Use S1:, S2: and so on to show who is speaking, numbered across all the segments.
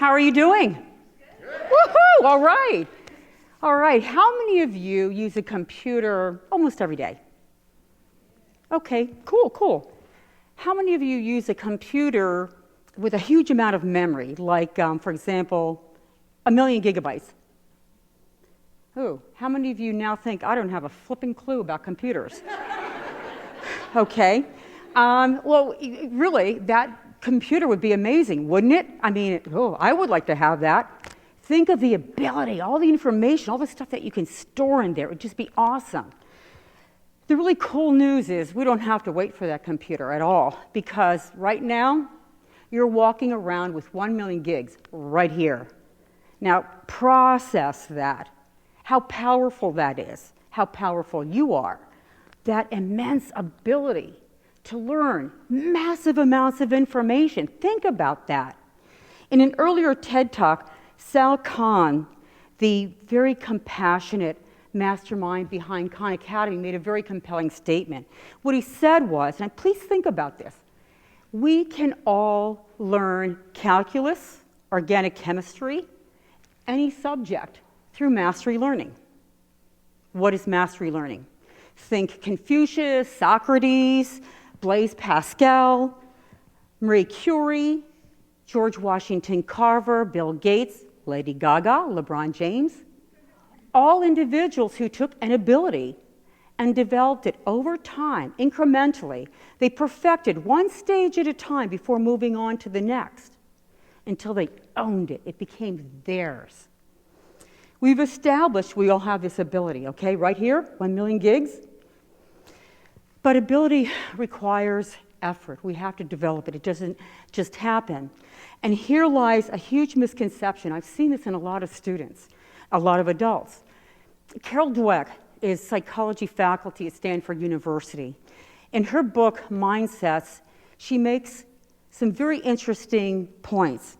S1: How are you doing? Good. Woohoo! All right. All right. How many of you use a computer almost every day? Okay, cool. How many of you use a computer with a huge amount of memory, like, for example, 1,000,000 gigabytes? Ooh, how many of you now think, I don't have a flipping clue about computers? Okay. Well, really, that computer would be amazing, wouldn't it? I mean, I would like to have that. Think of the ability, all the information, all the stuff that you can store in there. It would just be awesome. The really cool news is we don't have to wait for that computer at all, because right now, you're walking around with 1,000,000 gigs right here. Now, process that. How powerful that is, how powerful you are. That immense ability to learn massive amounts of information. Think about that. In an earlier TED Talk, Sal Khan, the very compassionate mastermind behind Khan Academy, made a very compelling statement. What he said was, and please think about this, we can all learn calculus, organic chemistry, any subject through mastery learning. What is mastery learning? Think Confucius, Socrates, Blaise Pascal, Marie Curie, George Washington Carver, Bill Gates, Lady Gaga, LeBron James. All individuals who took an ability and developed it over time, incrementally. They perfected one stage at a time before moving on to the next until they owned it. It became theirs. We've established we all have this ability, okay? Right here, 1,000,000 gigs. But ability requires effort. We have to develop it. It doesn't just happen. And here lies a huge misconception. I've seen this in a lot of students, a lot of adults. Carol Dweck is psychology faculty at Stanford University. In her book, Mindsets, she makes some very interesting points.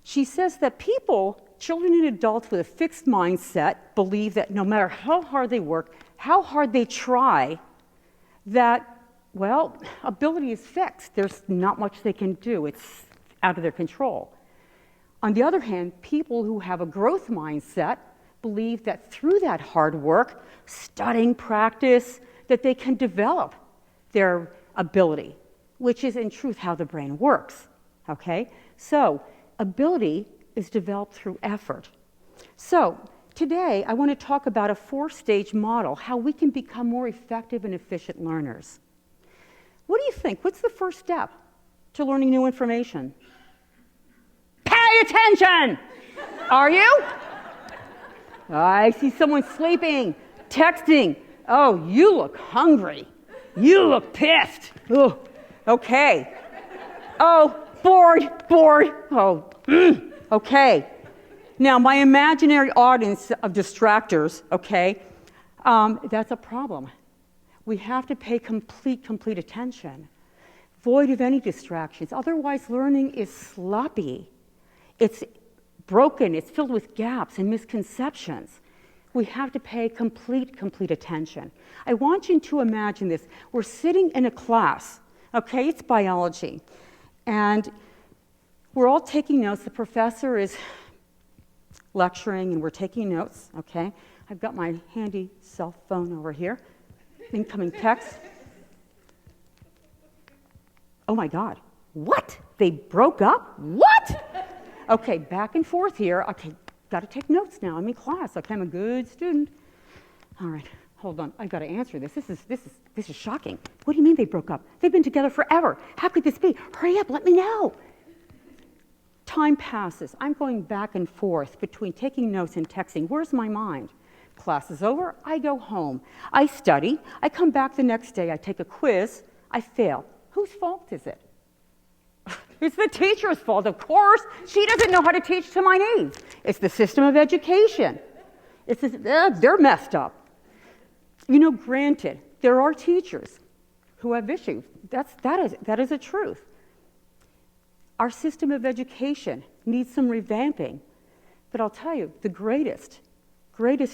S1: She says that people, children and adults with a fixed mindset, believe that no matter how hard they work, how hard they try, that, well, ability is fixed. There's not much they can do. It's out of their control. On the other hand, people who have a growth mindset believe that through that hard work, studying, practice, that they can develop their ability, which is in truth how the brain works, okay? So ability is developed through effort. So today, I want to talk about a 4-stage model, how we can become more effective and efficient learners. What do you think? What's the first step to learning new information? Pay attention! Are you? I see someone sleeping, texting. Oh, you look hungry. You look pissed. Oh, okay. Oh, bored. Oh, okay. Now, my imaginary audience of distractors, okay, that's a problem. We have to pay complete attention, void of any distractions. Otherwise, learning is sloppy. It's broken. It's filled with gaps and misconceptions. We have to pay complete attention. I want you to imagine this. We're sitting in a class, okay, it's biology, and we're all taking notes. The professor is lecturing and we're taking notes, okay? I've got my handy cell phone over here. Incoming text. Oh my God, what? They broke up? What? Okay, back and forth here. Okay, got to take notes now. I'm in class. Okay, I'm a good student. All right, hold on. I've got to answer this. This is shocking. What do you mean they broke up? They've been together forever. How could this be? Hurry up, let me know. Time passes. I'm going back and forth between taking notes and texting. Where's my mind? Class is over. I go home. I study. I come back the next day. I take a quiz. I fail. Whose fault is it? It's the teacher's fault, of course. She doesn't know how to teach to my needs. It's the system of education. They're messed up. You know, granted, there are teachers who have issues. That is a truth. Our system of education needs some revamping. But I'll tell you, the greatest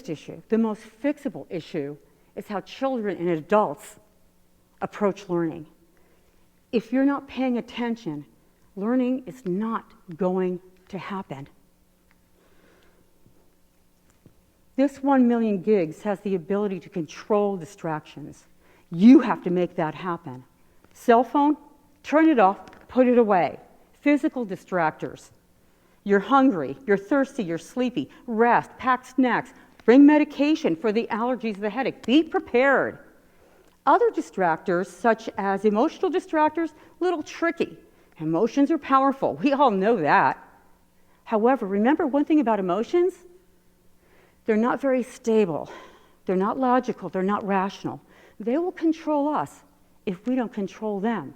S1: issue, the most fixable issue, is how children and adults approach learning. If you're not paying attention, learning is not going to happen. This 1 million gigs has the ability to control distractions. You have to make that happen. Cell phone, turn it off, put it away. Physical distractors. You're hungry, you're thirsty, you're sleepy. Rest, pack snacks, bring medication for the allergies, the headache. Be prepared. Other distractors, such as emotional distractors, a little tricky. Emotions are powerful. We all know that. However, remember one thing about emotions? They're not very stable. They're not logical. They're not rational. They will control us if we don't control them.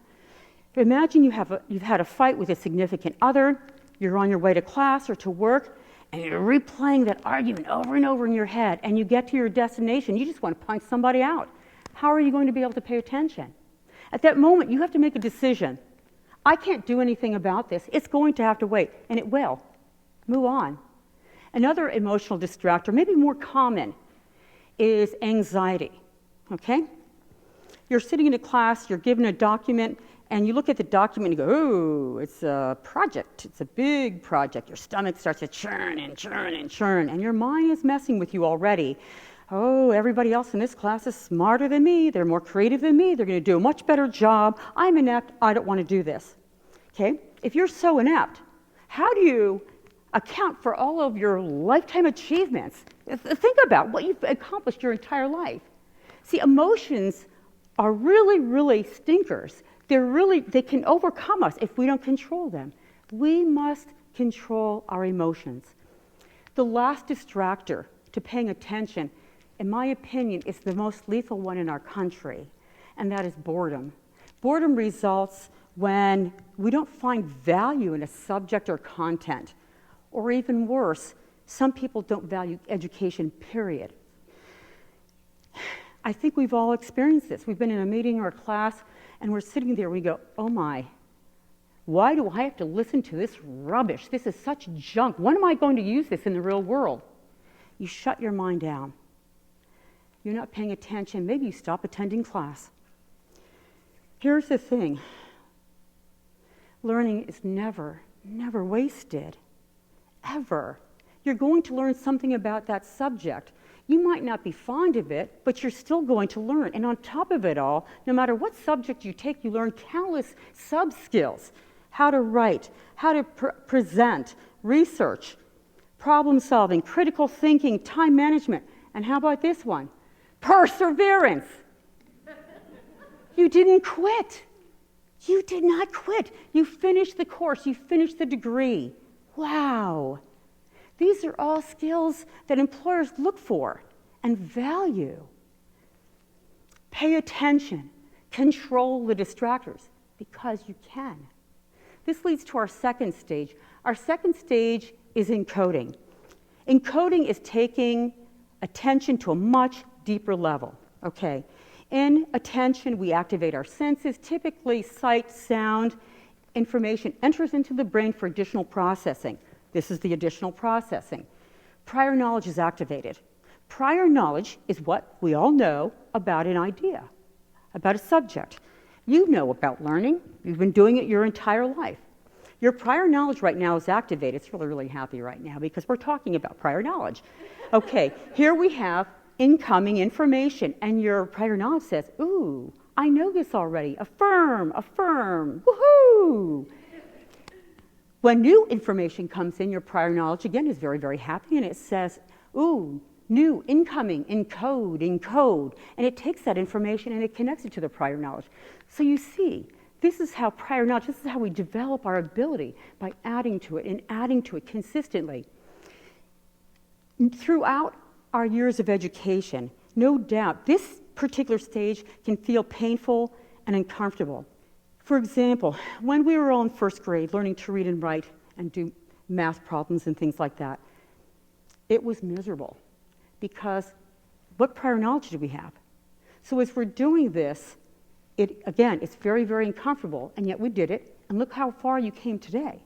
S1: Imagine you've had a fight with a significant other. You're on your way to class or to work, and you're replaying that argument over and over in your head, and you get to your destination. You just want to punch somebody out. How are you going to be able to pay attention? At that moment, you have to make a decision. I can't do anything about this. It's going to have to wait, and it will. Move on. Another emotional distractor, maybe more common, is anxiety. Okay? You're sitting in a class, you're given a document, and you look at the document and you go, oh, it's a project. It's a big project. Your stomach starts to churn and churn and churn, and your mind is messing with you already. Oh, everybody else in this class is smarter than me. They're more creative than me. They're going to do a much better job. I'm inept. I don't want to do this. Okay? If you're so inept, how do you account for all of your lifetime achievements? Think about what you've accomplished your entire life. See, emotions are really, really stinkers. They can overcome us if we don't control them. We must control our emotions. The last distractor to paying attention, in my opinion, is the most lethal one in our country, and that is boredom. Boredom results when we don't find value in a subject or content, or even worse, some people don't value education, period. I think we've all experienced this. We've been in a meeting or a class, and we're sitting there, we go, oh my, why do I have to listen to this rubbish? This is such junk. When am I going to use this in the real world? You shut your mind down. You're not paying attention. Maybe you stop attending class. Here's the thing. Learning is never, never wasted. Ever. You're going to learn something about that subject. You might not be fond of it, but you're still going to learn. And on top of it all, no matter what subject you take, you learn countless subskills. How to write, how to present, research, problem solving, critical thinking, time management. And how about this one? Perseverance. You didn't quit. You did not quit. You finished the course. You finished the degree. Wow. These are all skills that employers look for and value. Pay attention. Control the distractors because you can. This leads to our second stage. Our second stage is encoding. Encoding is taking attention to a much deeper level. Okay. In attention, we activate our senses, typically sight, sound, information enters into the brain for additional processing. This is the additional processing. Prior knowledge is activated. Prior knowledge is what we all know about an idea, about a subject. You know about learning. You've been doing it your entire life. Your prior knowledge right now is activated. It's really, really happy right now because we're talking about prior knowledge. Okay, here we have incoming information, and your prior knowledge says, ooh, I know this already. Affirm, woohoo! When new information comes in, your prior knowledge, again, is very, very happy, and it says, ooh, new, incoming, encode. And it takes that information and it connects it to the prior knowledge. So you see, this is how prior knowledge, this is how we develop our ability, by adding to it and adding to it consistently. Throughout our years of education, no doubt, this particular stage can feel painful and uncomfortable. For example, when we were all in first grade learning to read and write and do math problems and things like that, it was miserable because what prior knowledge did we have? So as we're doing this, it's very, very uncomfortable, and yet we did it, and look how far you came today.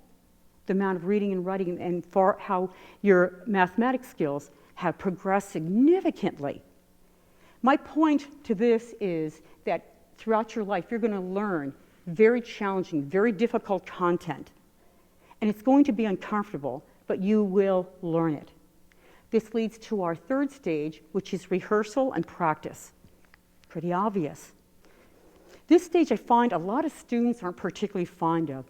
S1: The amount of reading and writing and how your mathematics skills have progressed significantly. My point to this is that throughout your life, you're going to learn very challenging, very difficult content. And it's going to be uncomfortable, but you will learn it. This leads to our third stage, which is rehearsal and practice. Pretty obvious. This stage I find a lot of students aren't particularly fond of.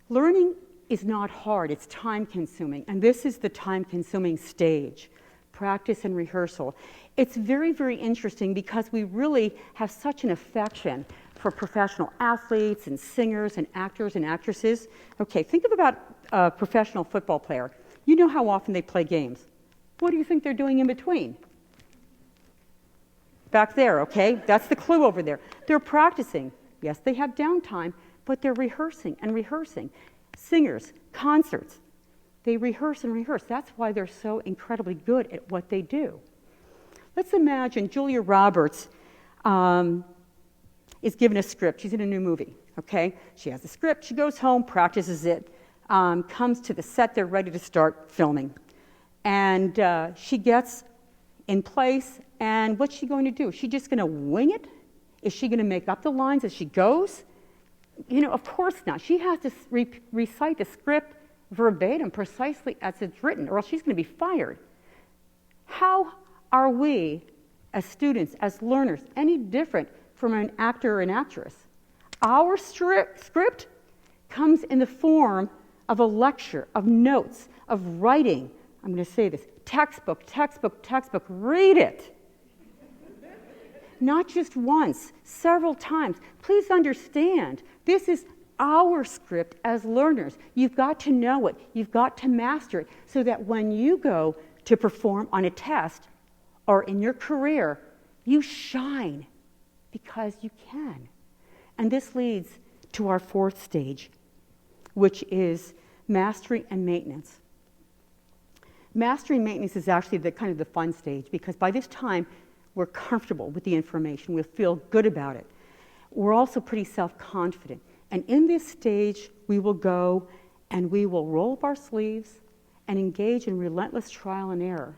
S1: Learning is not hard, it's time-consuming, and this is the time-consuming stage, practice and rehearsal. It's very, very interesting because we really have such an affection for professional athletes and singers and actors and actresses. Okay, think about a professional football player. You know how often they play games. What do you think they're doing in between? Back there, okay? That's the clue over there. They're practicing. Yes, they have downtime, but they're rehearsing and rehearsing. Singers, concerts, they rehearse and rehearse. That's why they're so incredibly good at what they do. Let's imagine Julia Roberts is given a script. She's in a new movie, okay? She has a script. She goes home, practices it, comes to the set. They're ready to start filming. And she gets in place, and what's she going to do? Is she just going to wing it? Is she going to make up the lines as she goes? You know, of course not. She has to recite the script verbatim, precisely as it's written, or else she's going to be fired. How are we, as students, as learners, any different from an actor or an actress? Our script comes in the form of a lecture, of notes, of writing. I'm going to say this, textbook, textbook, textbook. Read it. Not just once, several times. Please understand, this is our script as learners. You've got to know it. You've got to master it so that when you go to perform on a test or in your career, you shine because you can. And this leads to our fourth stage, which is mastery and maintenance. Mastery and maintenance is actually the kind of the fun stage because by this time, we're comfortable with the information. We'll feel good about it. We're also pretty self-confident. And in this stage, we will go and we will roll up our sleeves and engage in relentless trial and error.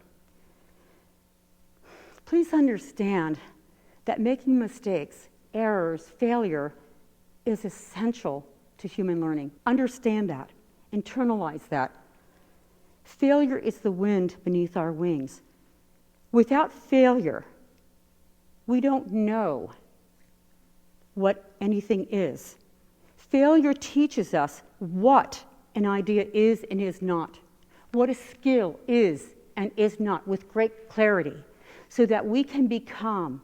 S1: Please understand that making mistakes, errors, failure is essential to human learning. Understand that. Internalize that. Failure is the wind beneath our wings. Without failure, we don't know what anything is. Failure teaches us what an idea is and is not, what a skill is and is not with great clarity, so that we can become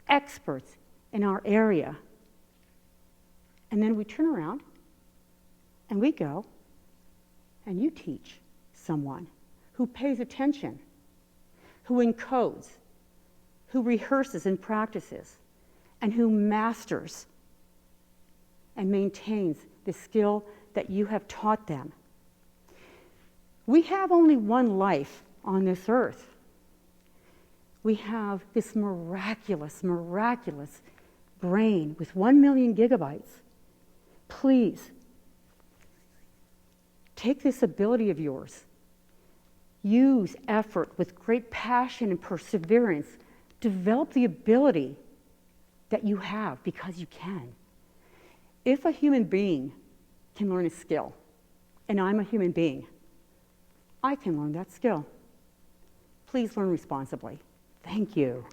S1: experts in our area. And then we turn around and we go and you teach someone who pays attention, who encodes, who rehearses and practices, and who masters and maintains the skill that you have taught them. We have only one life on this earth. We have this miraculous, miraculous brain with 1 million gigabytes. Please, take this ability of yours. Use effort with great passion and perseverance. Develop the ability that you have because you can. If a human being can learn a skill, and I'm a human being, I can learn that skill. Please learn responsibly. Thank you.